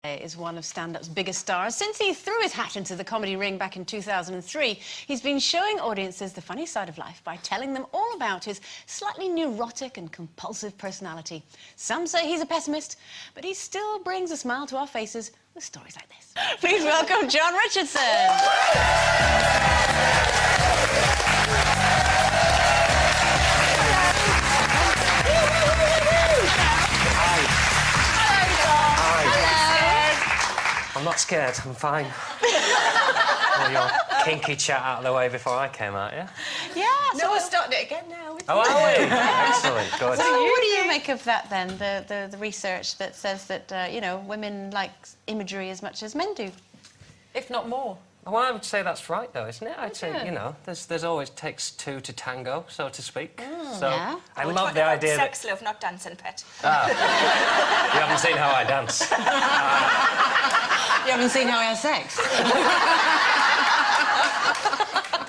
Is one of stand-up's biggest stars. Since he threw his hat into the comedy ring back in 2003, he's been showing audiences the funny side of life by telling them all about his slightly neurotic and compulsive personality. Some say he's a pessimist, but he still brings a smile to our faces with stories like this. Please welcome Jon Richardson. I'm not scared, I'm fine. Well, your kinky chat out of the way before I came out, yeah? Yeah. No, we're starting it again now. Oh, are we? Excellent, good. So what do you make of that, then, the research that says that, you know, women like imagery as much as men do? If not more. Well, I would say that's right, though, isn't it? I'd say, you know, there's always takes two to tango, so to speak. So yeah. I love the idea that... Sex, love, not dancing, pet. Ah, you haven't seen how I dance. You haven't seen how he has sex?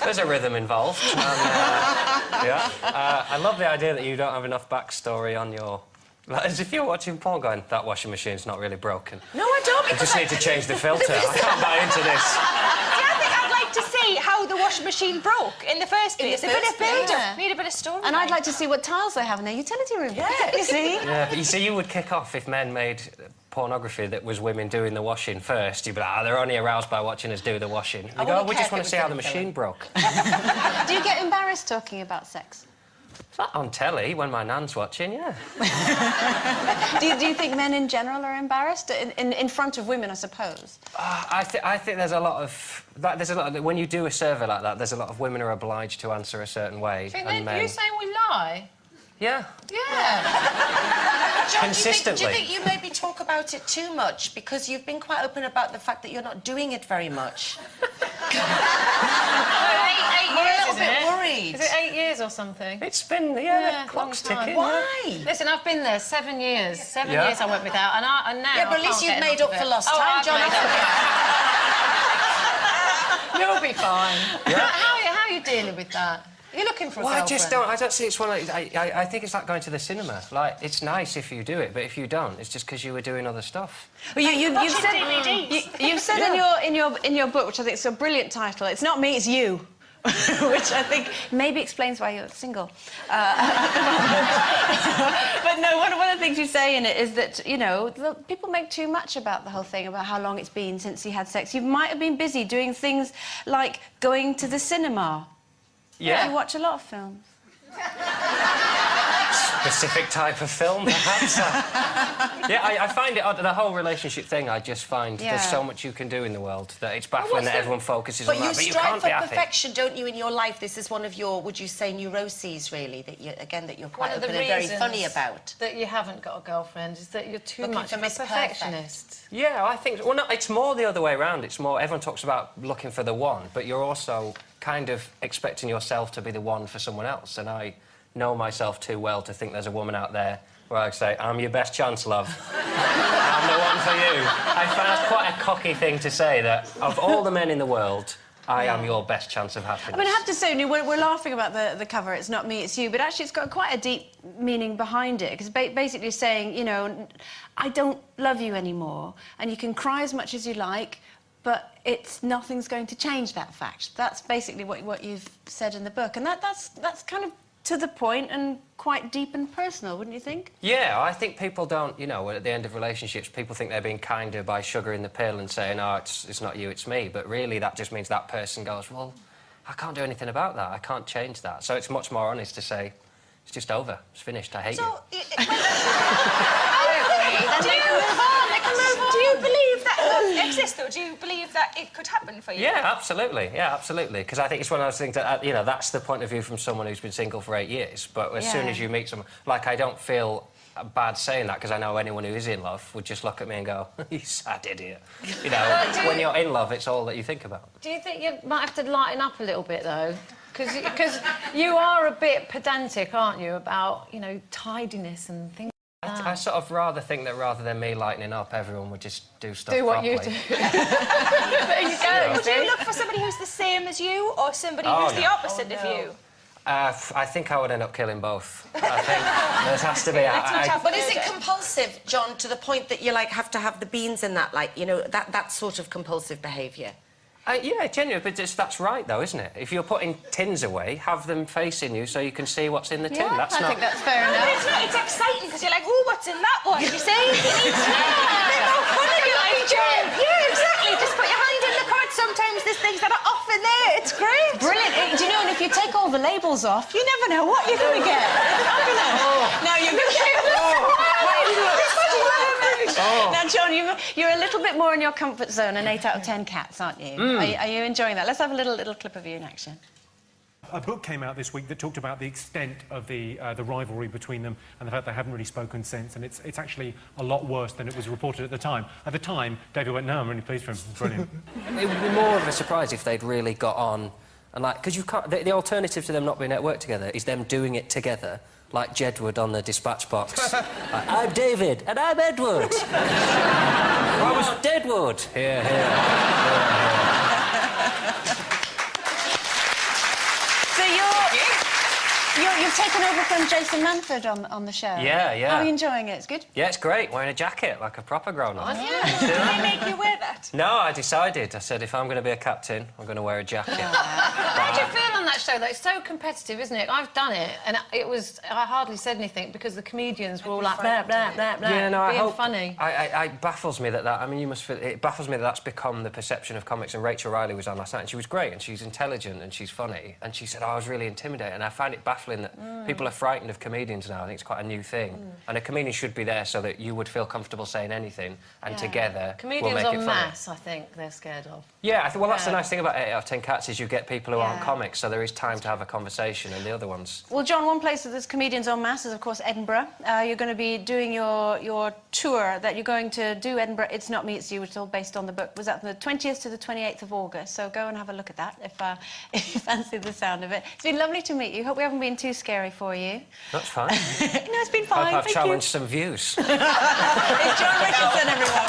There's a rhythm involved. I love the idea that you don't have enough backstory on your... Like, as if you're watching porn going, that washing machine's not really broken. No, I don't, I just need to change the filter. I can't buy into this. See, I think I'd like to see how the washing machine broke in the first place. A bit of build-up. Yeah. Need a bit of story. And I'd like to see what tiles they have in their utility room. Yeah. You see? Yeah, but you see, you would kick off if men made pornography that was women doing the washing first. You'd be like, they're only aroused by watching us do the washing. You go, we just want to see how the machine broke. Do you get embarrassed talking about sex? Not on telly, when my nan's watching, yeah. Do you think men in general are embarrassed? In front of women, I suppose? I think there's a lot of... when you do a survey like that, there's a lot of women are obliged to answer a certain way. And you're saying we lie? Yeah. Yeah. John, Consistently. do you think you maybe talk about it too much? Because you've been quite open about the fact that you're not doing it very much. We're a little bit worried. Is it 8 years or something? It's been, Yeah, clock's long time. ticking. Why? Listen, I've been there 7 years. 7 years I went without, and now. Yeah, but at least you've made up for lost time, John. You'll be fine. Yeah. How are you dealing with that? You're looking for a girlfriend. I don't see it's one of... I think it's like going to the cinema. Like, it's nice if you do it, but if you don't, it's just because you were doing other stuff. Well, you've said in your book, which I think is a brilliant title, it's not me, it's you. Which I think maybe explains why you're single. But no, one of the things you say in it is that, you know, people make too much about the whole thing, about how long it's been since he had sex. You might have been busy doing things like going to the cinema. Yeah. You watch a lot of films. Specific type of film, perhaps. Yeah, I find it odd. The whole relationship thing, I just find there's so much you can do in the world that it's baffling that everyone focuses on that. But you can't strive for be happy. perfection, don't you, in your life? This is one of your, would you say, neuroses, really, that you're quite open and very funny about. That you haven't got a girlfriend is that you're too much of a perfectionist. Yeah, I think... Well, no, it's more the other way around. It's more... Everyone talks about looking for the one, but you're also kind of expecting yourself to be the one for someone else, and I know myself too well to think there's a woman out there where I say, I'm your best chance, love. I'm the one for you. I find that's quite a cocky thing to say, that of all the men in the world, I am your best chance of happiness. I mean, I have to say, we're laughing about the cover, it's not me, it's you, but actually it's got quite a deep meaning behind it, because basically saying, you know, I don't love you anymore, and you can cry as much as you like, but nothing's going to change that fact. That's basically what you've said in the book, and that's kind of to the point and quite deep and personal, wouldn't you think? Yeah, I think people don't, you know, at the end of relationships, people think they're being kinder by sugaring the pill and saying, oh, it's not you, it's me. But really, that just means that person goes, well, I can't do anything about that. I can't change that. So it's much more honest to say, it's just over. It's finished. I hate you. Do you believe that love exists, though? Do you believe that it could happen for you? Yeah, absolutely. Yeah, absolutely. Because I think it's one of those things that, you know, that's the point of view from someone who's been single for 8 years. But as soon as you meet someone... Like, I don't feel bad saying that, because I know anyone who is in love would just look at me and go, you sad idiot. You know, when you're in love, it's all that you think about. Do you think you might have to lighten up a little bit, though? Because you are a bit pedantic, aren't you, about, you know, tidiness and things. I sort of rather think that rather than me lightening up, everyone would just do stuff Do what properly. you do. There you go. Would you look for somebody who's the same as you, or somebody who's the opposite of you? I think I would end up killing both. I think there has to be... But is it compulsive, John, to the point that you, like, have to have the beans in that, like, you know, that sort of compulsive behaviour? Yeah, genuinely, but that's right, though, isn't it? If you're putting tins away, have them facing you so you can see what's in the tin. I think that's fair But enough. it's exciting because you're like, oh, what's in that one? You see? They're more fun if you like Yeah, exactly. Just put your hand in the cupboard. Sometimes there's things that are off in there. It's great. Brilliant. Do you know, and if you take all the labels off, you never know what you're going to get. Now you're going to Now, John, you're a little bit more in your comfort zone, an 8 out of 10 cats, aren't you? Are you enjoying that? Let's have a little clip of you in action. A book came out this week that talked about the extent of the rivalry between them and the fact they haven't really spoken since, and it's actually a lot worse than it was reported at the time. At the time, David went, "No, I'm really pleased for him. It's brilliant." It would be more of a surprise if they'd really got on and, like, because you can't... The alternative to them not being at work together is them doing it together, like Jedward on the dispatch box. Like, I'm David, and I'm Edward. I was Deadwood. Here, here. So you've taken over from Jason Manford on the show. Yeah, yeah. How are you enjoying it? It's good? Yeah, it's great. Wearing a jacket like a proper grown-up. Did they make you wear that? No, I decided. I said, if I'm going to be a captain, I'm going to wear a jacket. How do you feel on that show, though? It's so competitive, isn't it? I've done it, and I hardly said anything because the comedians were all like, blah, blah, blah, blah, Yeah, no, being funny. It baffles me that... I mean, you must feel... It baffles me that that's become the perception of comics, and Rachel Riley was on last night, and she was great, and she's intelligent, and she's funny, and she said, I was really intimidated, and I find it baffling that people are frightened of comedians now. I think it's quite a new thing. And a comedian should be there so that you would feel comfortable saying anything, and together Comedians we'll make it en funny. masse, I think they're scared of. Yeah, well, that's the nice thing about 8 out of 10 Cats is you get people who aren't comics, so there is time to have a conversation, and the other ones... Well, John, one place that there's comedians en masse is, of course, Edinburgh. You're going to be doing your tour that you're going to do Edinburgh. It's Not Me, It's You, which is all based on the book. Was that from the 20th to the 28th of August? So go and have a look at that if you fancy the sound of it. It's been lovely to meet you. Hope we haven't been too scary for you. That's fine. No, it's been fine. Hope I've Thank challenged some views. you. It's Jon Richardson, everyone.